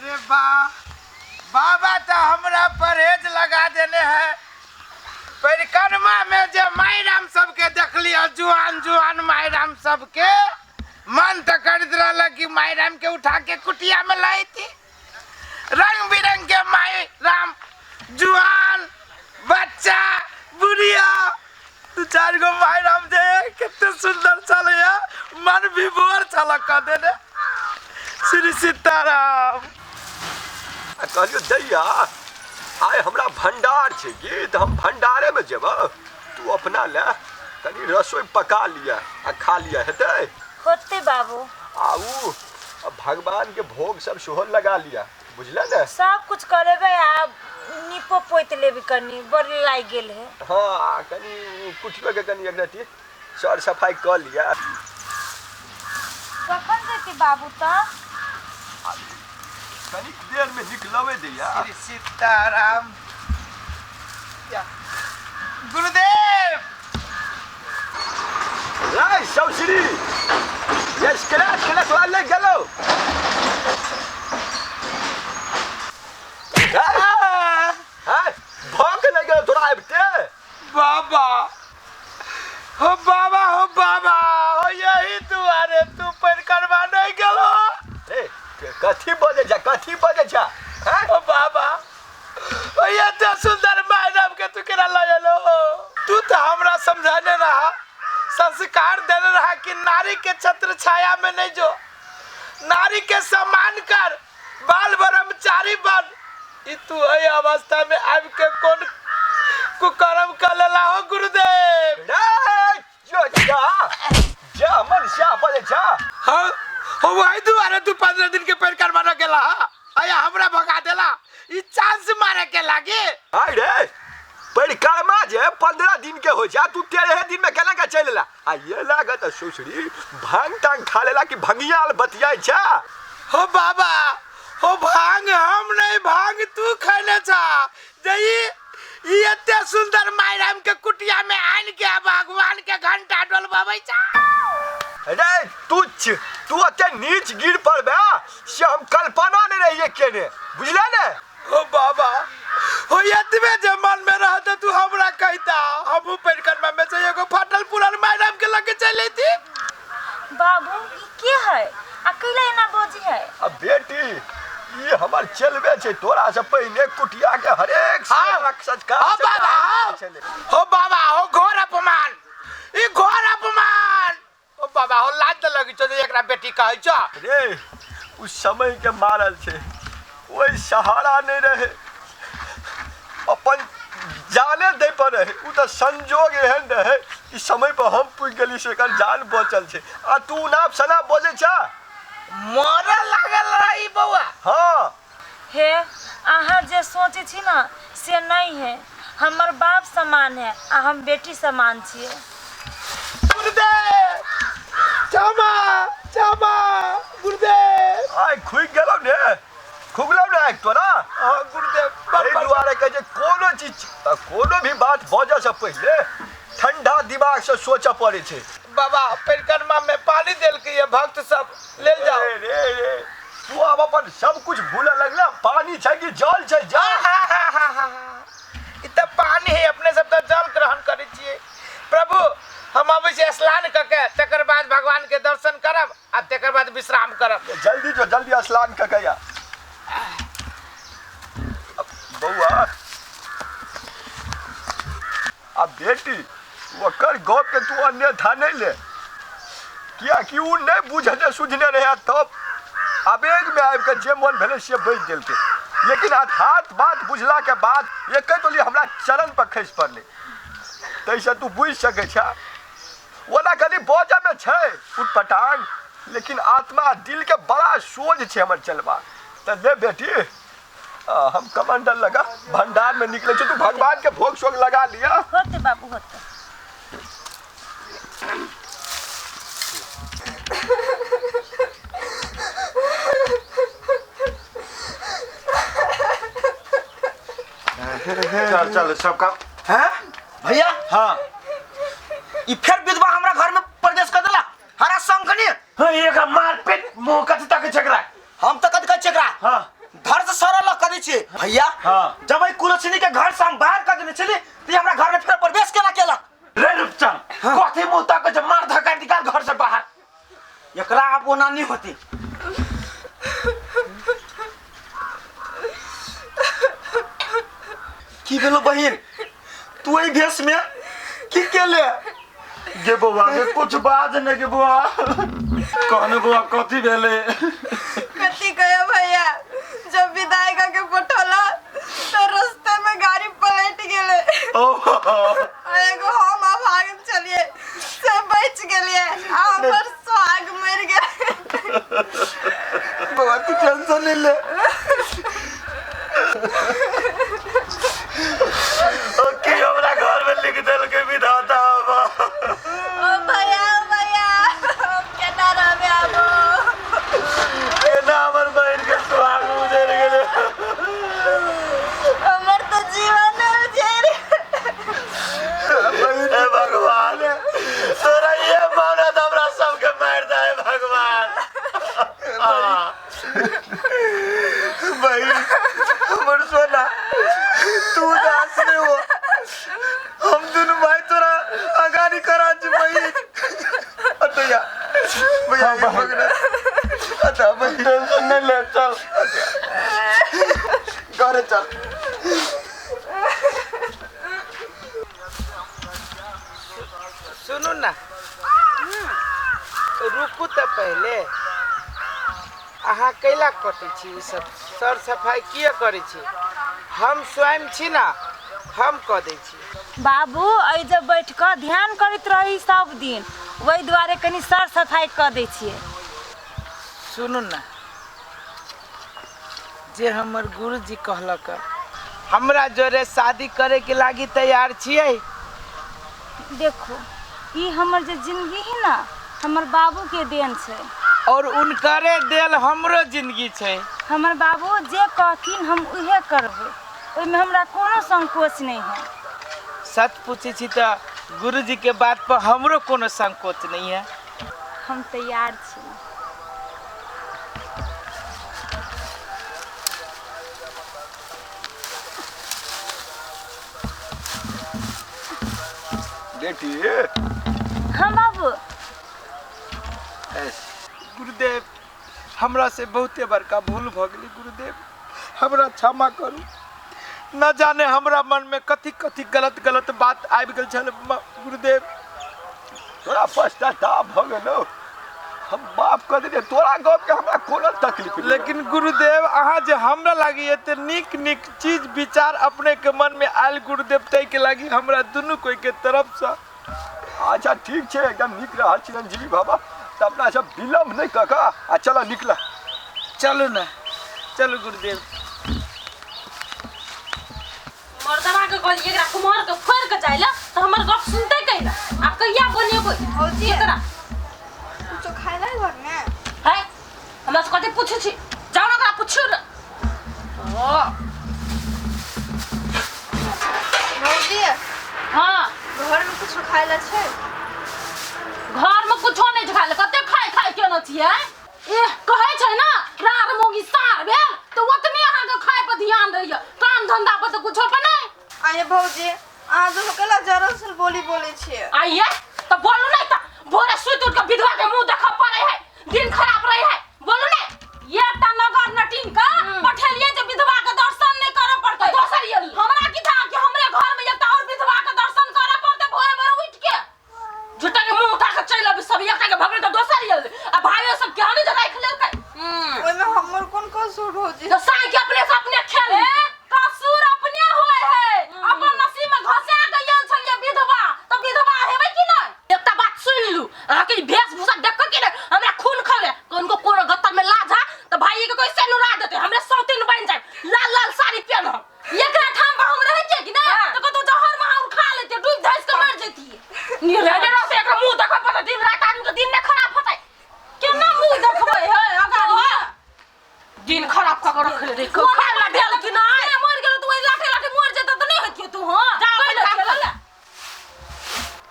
अरे बाबा तो हमरा परहेज लगा देने हैं। परिक्रमा में जो मायराम सबके देख लिया, जुआन जुआन मायराम सबके मन तो कर रहा कि मायराम के उठा के कुटिया में लाई थी। रंग बिरंग के मायराम, जुआन, बच्चा, बुढ़िया, दो चार गो मायराम जे कितने सुंदर चले, मन भी बोर चला कर देने। श्री सीताराम। कहलियो दैया आय हमरा भंडार छे गे, तो हम भंडारे में जेब, तू अपना ले तनी रसोई पका लिया आ खा लिया हेते होते बाबू। आऊ भगवान के भोग सब सोहर लगा लिया, बुझला ना? सब कुछ करेबे, आप निपो पोत लेबे करनी बड़ी लाग गेल है। हां कनी कुटियो के कनी एक रती सर सफाई कर लिया। कखन जेती बाबू त? कनी देर में निकलवे दैया। श्री सीताराम। गुरुदेव राय सौश्री ये स्क्रैच वाले गेलो। हां भौंक लगे तोरा आबते। बाबा हो, बाबा हो, बाबा हो, यही दुआरे तू परिक्रमा नहीं गेलो। ए कथी बजे जा हैं? ओ बाबा ओ ये तो सुंदर मायराम के तू केना लायलो। तू तो हमरा समझाने रहा, संस्कार देने रहा कि नारी के छत्र छाया में नहीं जो, नारी के सम्मान कर, बाल ब्रह्मचारी बन। ई तू ए अवस्था में आब के कौन कुकर्म कर लेला हो गुरुदेव? जा मन शाह बजे जा। हां हो वही दुआरे तू 15 दिन के परिक्रमा न गेला, आया हमरा भगा देला। ई चांस मारे के लागे। हाय रे परिक्रमा जे 15 दिन के हो जा, तू 13 दिन में केना के चलेला? आ ये लागत सुसरी भांग टांग खा लेला कि भंगियाल बतियाई छा। हो बाबा हो, भांग हम नहीं, भांग तू खैले छा। जई ई एते सुंदर मायराम के कुटिया में आन के भगवान के घंटा डोलबाबै छा। अरे तू अते नीच गिर पर बे से हम कल्पना नहीं रहिए केने, बुझला ने? हो बाबा हो, एतबे जे मन में रहत तू हमरा कहता, हम परिक्रमा में से एगो फाटल पुरान मायराम के लगे चले थी। बाबू ई के है? अकेला एना बोझी है? अब बेटी ये हमार चलबे छे, तोरा से पहले कुटिया के हरेक संस्कार हो बाबा हो, बाबा हो, घोर अपमान, ई घोर अपमान। ओ बाबा हो, लाज त लगी छ जे एकरा बेटी कहै छ। रे उस समय के मारल छे, कोई सहारा नहीं रहे, अपन जाने दे पर रहे। उ तो संजोग एहन रहे कि समय पर हम पुग गेली से एकर जान बचल छे। आ तू नाप सना बोले छा मरे लागल रही बउआ। हां हे आहा जे सोचे छी ना से नहीं है। हमर बाप समान है आ हम बेटी समान छिए। गुरुदेव क्षमा क्षमा गुरुदेव। आय खुई गेलो ने, खुगलो ने तोरा। हां गुरुदेव, एहि दुआरे कहे जे कोनो चीज कोनो भी बात बजे से पहले ठंडा दिमाग से सोचे पड़े छे। बाबा परिक्रमा में पानी देल के ये भक्त सब ले जाओ। रे तू अब अपन सब कुछ भूले लगला। पानी छै कि जल छै? ई त पानी है, अपने सब तो जल ग्रहण करे छिए। प्रभु हम अब से स्नान क के तकर बाद भगवान के दर्शन करब आ तकर बाद विश्राम करब। जल्दी स्नान क के या बउआ। अब बेटी ओकर गप के तू अन्यथा नहीं ले, किया कि उ नहीं बुझने सुझने रहे, तब आवेग में आबि के जे मन भेले से बैठ देल के। लेकिन अर्थात बात बुझला के बाद एक तो लिए हमरा चरण पर खसि पड़ले, तैसे तू बुझ सके छा। ओना कनी बोझ में छै उटपटांग, लेकिन आत्मा दिल के बड़ा सोझ छै हमर चलबा। त ले बेटी हम कमांडर लगा भंडार में निकले छे, तू भगवान के भोग सोग लगा लिया। होते बाबू होते। चल सब काम हैं भैया? हाँ ई फिर विधवा हमरा घर में प्रवेश कर देला। हरा संगनी एक मार पेट मुंह कथी तक छकरा। हम तो कद चकरा हाँ के भैया हाँ। जब ई कुलछनी के घर से हम बाहर कर देने चली तो ई हमरा घर में फिर प्रवेश केना केला रे रुपचन कथी मुंह तक जब मार धक्का निकाल घर से बाहर एकरा आप ओना नहीं होती की भेलो बहिन तू ई भेष में की केले गे बुआ के कुछ बात नहीं गे बुआ कहने बुआ कथी भेले कथी कहे भैया जब विदाई के पठला तो रास्ते में गाड़ी पलट गेले एगो हम भाग चलिए से बच गेलिए हमर सुहाग मर गए बुआ तू टेंशन नहीं ले ओके हमरा घर में लिख देल के विधाता बा ओ भैया हम केना रहबे आबो केना हमर बहन के सुहाग उजड़ गेले हमर तो जीवन उजड़ हे भगवान तोरा ये मानत हमरा सबके मार दे भगवान बहन हमर सोना तू उदास नहीं हो हम दोनों भाई तोरा आगानी करा जी बहन अतया भैया ये मगना अता बहन टेंशन नहीं ले चल घरे चल सुनू ना रुकू तो पहले अहाँ कैला कटे छी ई सब सर सफाई किए करे छी हम स्वयं छी ना हम कह दै छी बाबू अइ जब बैठ कर ध्यान करैत रही सब दिन वही दुआरे कनी सर सफाई कर दै छियै सुनू ना जे हमर गुरुजी कहलक हमरा जोरे शादी करे के लागी तैयार छियै देखो ई हमर जे जिंदगी है ना हमर बाबू के देन छै और उनकरे देल हमरो जिंदगी छै हमर बाबू जे कहथिन हम उहे करबै ओइमे हमरा कोनो संकोच नहीं है सच पूछे छी तो गुरुजी के बात पर हमरो कोनो संकोच नहीं है हम तैयार छी बेटी हाँ बाबू गुरुदेव हमरा से बहुते बड़का भूल भ गेली गुरुदेव हमरा क्षमा करू न जाने हमरा मन में कथी कथी गलत गलत बात आबि गेल छल गुरुदेव तोरा पश्चाताप भ गेलो हम माफ कर दे तोरा गप के हमरा कोनो तकलीफ नहीं लेकिन गुरुदेव अहाँ जे हमरा लागी एते नीक नीक चीज विचार अपने के मन में आयल गुरुदेव तै के लागी हमरा दुनू कोई के तरफ से अच्छा ठीक छे एकदम निक रहा चिरंजीवी बाबा त अपना सब विलम्ब नहीं कका आ चला निकला चलू ना चलू गुरुदेव मर्दवा के कहलिए एकरा कुमार के फोड़ के जाइला त हमर गप सुनते कैला आ कहिया बनेबो भौजी एकरा कुछो खाइला घर में है हमरा से कते पूछे छी जाओ ना एकरा पूछू रे ओ भौजी हां घर में कुछो खाइला छै घर में कुछो नहीं खाइले कते खाइ खाइ के न छिए ए कहै छै ना रार मोगी सार भेल तो ओतने अहाँ के खाइ पर ध्यान रहिए काम धंधा पर तो कुछो पर नहीं आये भौजी अहाँ जो केला जरल बोली बोले छियै आइए तो बोलू नहीं त भोरे सुत उठ के विधवा के मुंह देखा पड़े है दिन खराब रहे है बोलू नहीं ये ता नगर नटीन का पठेलिए जे विधवा के दर्शन नहीं करे पड़ते दोसर ये हमरा की था कि हमरे घर में एक और विधवा के दर्शन करे पड़ते भोरे भोरे उठ के झूठा के मुंह उठा के चल अब सब एक के भगल तो दोसर ये आ भाइयों सब क्या नहीं राख लेलकै ओइ में हमर कोन कसूर भौजी तो साई के अपने से अपने खेल कसूर अपने होय है अपन नसीब में घसा गयल छलिए विधवा तो विधवा हेबे कि नहीं एकटा बात सुन लू अहाँ के वेशभूषा देख के ना हमरा खून खले कोनको कोनो गत्ता में लाजा तो भाई के कोई से नुरा देते हमरे सौतीन बन जाए लाल लाल साड़ी पहन एकरा ठाम पर हम रह जे कि ना तो कतो जहर में हम खा लेते डूब धस के मर जती निहले ना से एकरा मुंह देखा पता दिन रात आदमी के दिन ने खराब होतै केना मुंह देखबै है अगाड़ी दिन खराब का रख ले रे खा ला भेल कि नहीं मर गेल तू लाठे लाठे मर जेत त नहीं होतियो तू हां जा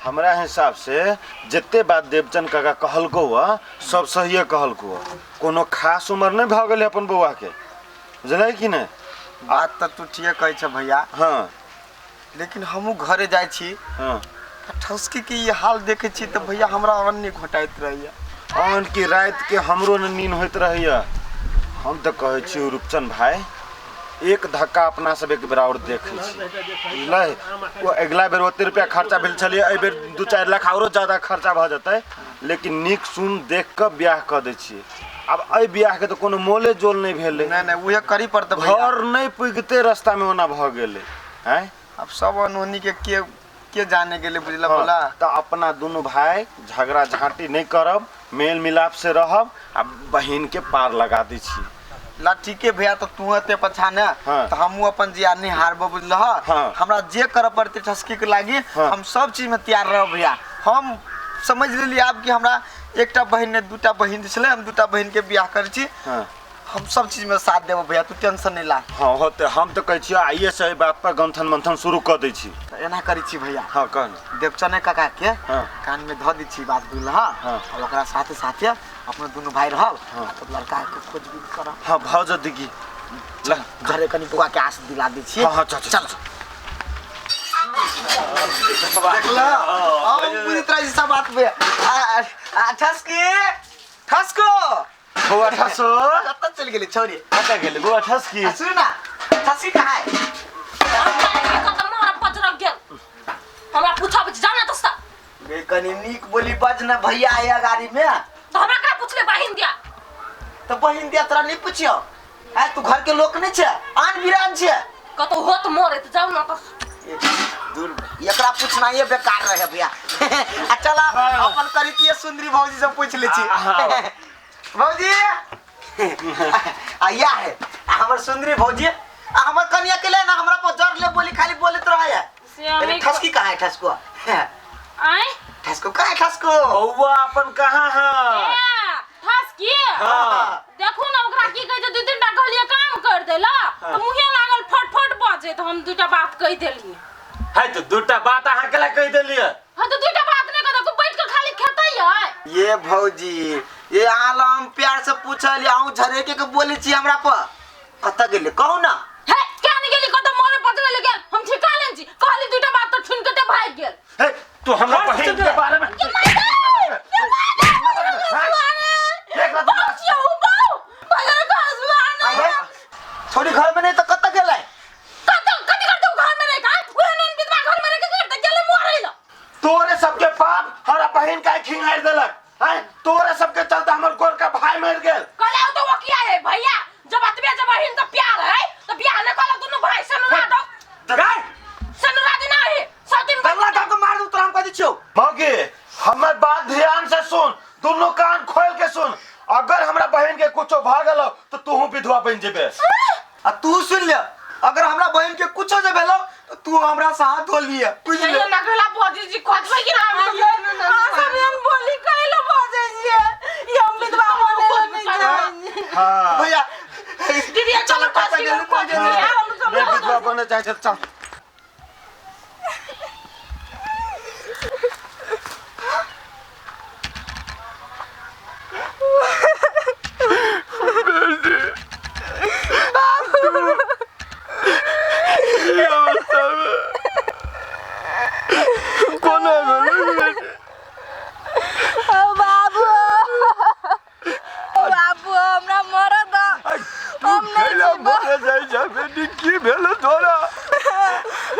हमरा हिसाब से जिते बात देवचंद काका कहलको हुआ सब सही कहलको कोनो खास उम्र नहीं भ गेले अपन बउआ के बुझले कि नहीं बात तो तू ठीक कहै छ भैया, हाँ लेकिन हमहू घरे जाय छी हाँ ठसकी के ये हाल देखे छी तो भैया हमरा अन्य घोटाइत रहिया। आन की रात के हमरो न नींद होइत रहैया। हम तो कहै छी रूपचंद भाई एक धक्का अपना सब एक बेर और देखै छी। लै वो अगला बेर ओते रुपया खर्चा भेल छलिए, एहि बेर 2-4 लाख औरो ज्यादा खर्चा भ जतै, लेकिन नीक सुन देख के ब्याह क दै छी। अब एहि ब्याह के तो कोनो मोले जोल नहीं भेलै। नहीं उहे करी पड़ते भैया। घर नहीं पुगते रास्ता में ओना भ गेलै हैं। अब सब अनहोनी के जाने के लिए बुझला बोला। तो अपना दोनों भाई झगड़ा झांटी नहीं करब, मेल मिलाप से रहब, आ बहन के पार लगा दी छी। ला ठीक है भैया, तो तू ते पछाने हाँ। तो हमहू अपन जियानी हारब बुझल। हाँ। हमरा जे कर पड़ते ठसकी के लागी हाँ। हम सब चीज में तैयार रह भैया। हम समझ लेली आप कि हमरा एकटा बहन ने दूटा बहन दिसले, हम दूटा बहन के बियाह कर छी। हाँ। हम सब चीज में साथ देब भैया, तू टेंशन नहीं ला। हाँ होते हम तो कह छी आइए से एहि बात पर गंथन मंथन शुरू कर दै छी। तो एना करी छी भैया, हाँ कौन देवचने काका के हाँ। कान में ध दी छी बात बुझल। हाँ। और ओकरा साथे साथे अपने दोनों भाई रहब। हाँ। तो लड़का के खोजबीन करब। हाँ भाव जदिगी चल घरे कनी बुआ के आस दिला दी छी। हाँ हाँ चल चल देखला अब पूरी तरह से सब बात पे ठसको बुआ ठसो कत चल गेली छोरी। कता गेले बुआ ठसकी। सुन ना ठसकी कहाँ है? हमरा पूछब जाना तो सा बे कनी नीक बोली बज ना भैया आया गाड़ी में। तो हमरा का पूछले बहिन दिया तो बहिन दिया तोरा नहीं पूछियो। आ तू घर के लोग नहीं छे, आन बिरान छे। कतो होत मोरे तो जाऊ ना तो दूर एकरा पूछना ये बेकार रहे भैया। आ चला अपन करितिए सुंदरी भौजी से पूछ ले छी। भौजी आया है हमर सुंदरी भौजी, हमर कन्या के ले ना हमरा पर जर ले बोली खाली बोलत रहे है। ठसकी कहाँ है ठसको? आए ठसको कहाँ है ठसको? बउआ अपन कहाँ है? फस की हाँ। देखो ना ओकरा की कह जे 2-3 टा कहलिए काम कर देला तो मुहे लागल फट बाजे तो हम 2टा बात कह देलिए। है तो 2टा बात अहाँ केला कह देलिए। हां तो 2टा बात नहीं कर, तू बैठ के खाली खेतै है। ये भौजी ये आलम प्यार से पूछल आऊ झरेके के बोले छी हमरा पर कत गेले कहू ना। है क्या नहीं गेली कत मोरे पकड़ ले गेल, हम ठिका लेन छी कहली 2टा बात तो ठुन के भाग गेल। है तू हमरा बहन के बारे में थोड़ी घर में नहीं तो कत गेले? कति करते घर में रह का ओहे नन विधवा घर में रह के करते गेले मोरैला। तोरे सबके पाप हमरा बहन का खिंगार देलक है। तोरे सबके चलते हमर गोर का भाई मर गेल। कहले तो वो किया है भैया, जब अतबे जब बहिन तो प्यार है तो बियाह ने कहला दोनों भाई सनुरा दो जगाई सनुरा दिन है 7 दिन बंगला का को मार दू तोरा हम कह दी छियो। मौगे हमर बात ध्यान से सुन, दोनों कान खोल के सुन। अगर हमरा बहन के कुछो भ गेलो तो तू विधवा बन जेबे। आ तू सुन ले, अगर हमरा बहन के कुछो जे भेलो तो तू हमरा से हाथ धो लिए बुझ ले। ये नगला बोजी जी खोजबै कि ना हां सब हम बोली कहलो बोजे जी ये हम विधवा होने नहीं जाए। हां भैया दीदी चलो कत गेल खोजे जी मैं विधवा बने चाहे चल।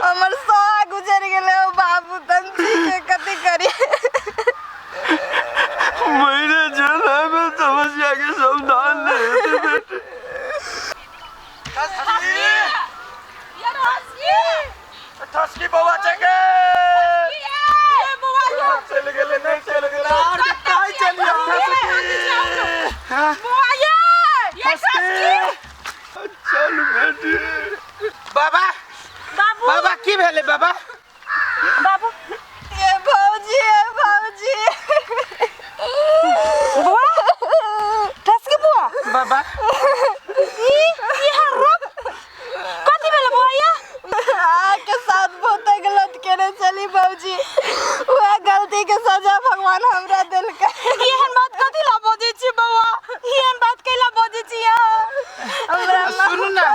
हमर सोहा गुजर गेले ओ बाबू तंती के कथि करी। मेरे जन्म में समस्या के समाधान नहीं होते बेटे। ये रसी ठसकी बउआ चके ये बुआ चल गेले नहीं चल गेले और काहे चलिए ठसकी? बुआ ये चल बेटी। बाबा बाबू बाबा की भेले बाबा? बाबू ये भौजी बुआ ठसके बुआ बाबा ये रुक कथि भेल बुआ ये के साथ बहुत गलत केने चली भौजी, वह गलती के सजा भगवान हमरा दिल के। एहन बात कथि ला बोजै छी बउआ, एहन बात कैला बोजै छी हमरा सुनू ना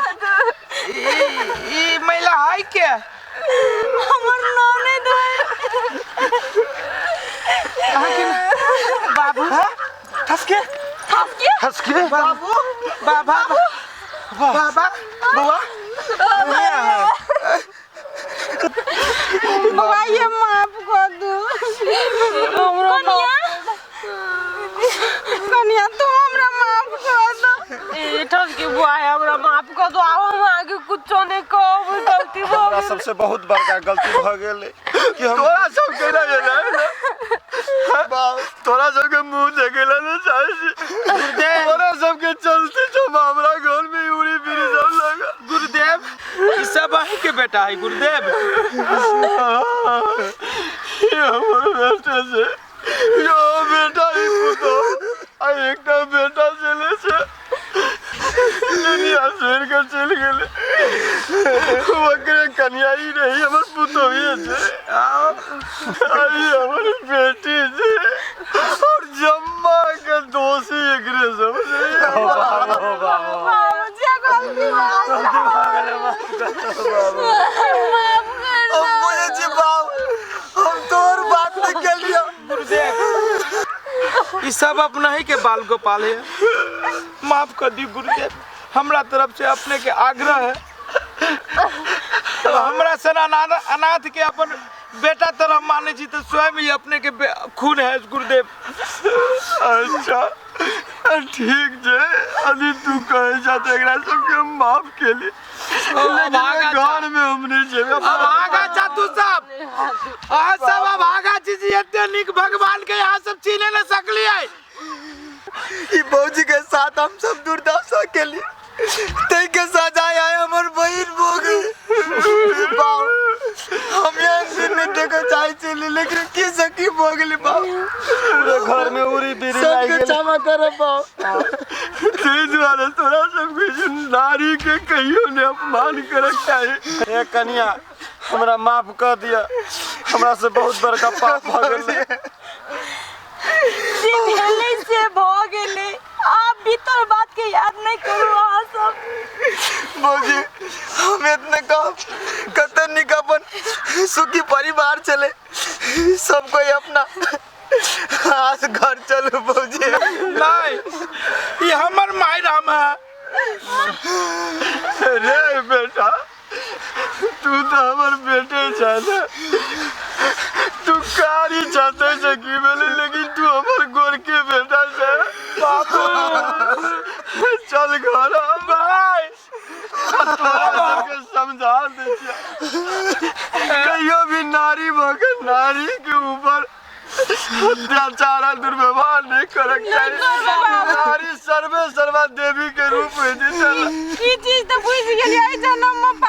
के हंस के बाबू बाबा बाबा बुआ बुआ ये माफ कर दो कन्या तुम हमरा माफ कर दो ठस के बुआ है हमरा माफ कर दो आओ हम आगे कुछ नहीं कहब गलती हो हमरा सबसे बहुत बड़का गलती भ गेलै कि हम तोरा सब के ना ये ना तोरा सब के मुंह देखेला ना चाहे तोरा सब के चलते जब हमरा घर में उड़ी फिरी सब लगा गुरुदेव ई सब अहीं के बेटा है गुरुदेव। ये हमर बेटा से यो बेटा ही पुतो आ एकटा बेटा चले से दुनिया शेर के चल गेले ओकरे कन्या ही रही हमर पुतो ही छे आई हमर बेटी छे और जम्मा के दोषी एकरे सब मुझे गलती मुझे जी बाप हम तोर बात नहीं कर लिया गुरुदेव ई सब अपना ही के बाल गोपाल है, माफ कर दी गुरुदेव। हमरा तरफ से अपने के आग्रह है हमरा सना अनाथ के अपन बेटा तरह माने छी तो स्वयं ही अपने के खून है गुरुदेव। अच्छा ठीक जे अभी तू कहे जाते एकरा सबके हम माफ के लिए लेकिन घर में हम नहीं जेबे अब आगा जा तू सब आ सब अब आगा चीज इतने निक भगवान के यहाँ सब छीने न सकली है। ई बौजी के साथ हम सब दुर्दशा के लिए तई के सजाए आए हमर बहिन भोगी बाप हम यहाँ से नहीं देखो चाहे चले लेकिन की सकी भोगली बाप पूरे घर में उरी बिरी सबके लाग गेल। क्षमा करो बाप ते द्वारा तोरा सब कुछ नारी के कहियो ने अपमान करक चाहे ए कन्या हमरा माफ कर दिया, हमरा से बहुत बड़का पाप भ गेलै। जी भेले से भ गेले आप भीतर बात के याद नहीं करू अहाँ सब बौजी हम इतने कहो कतन निकापन सुखी परिवार चले सब कोई अपना आज घर चलो बौजी नहीं ये हमर माई राम है। रे बेटा तू तो हमर बेटे चाहता तू कारी चाहते से की बोले लेकिन तू हमर गोर के बेटा से बाबू चल घर भाई समझा दे कहियो भी नारी भगर नारी के ऊपर अत्याचार दुर्व्यवहार नहीं करक चाहिए। नारी सर्वे सर्वा देवी के रूप में ई चीज तो बुझ गेलियै जन्म में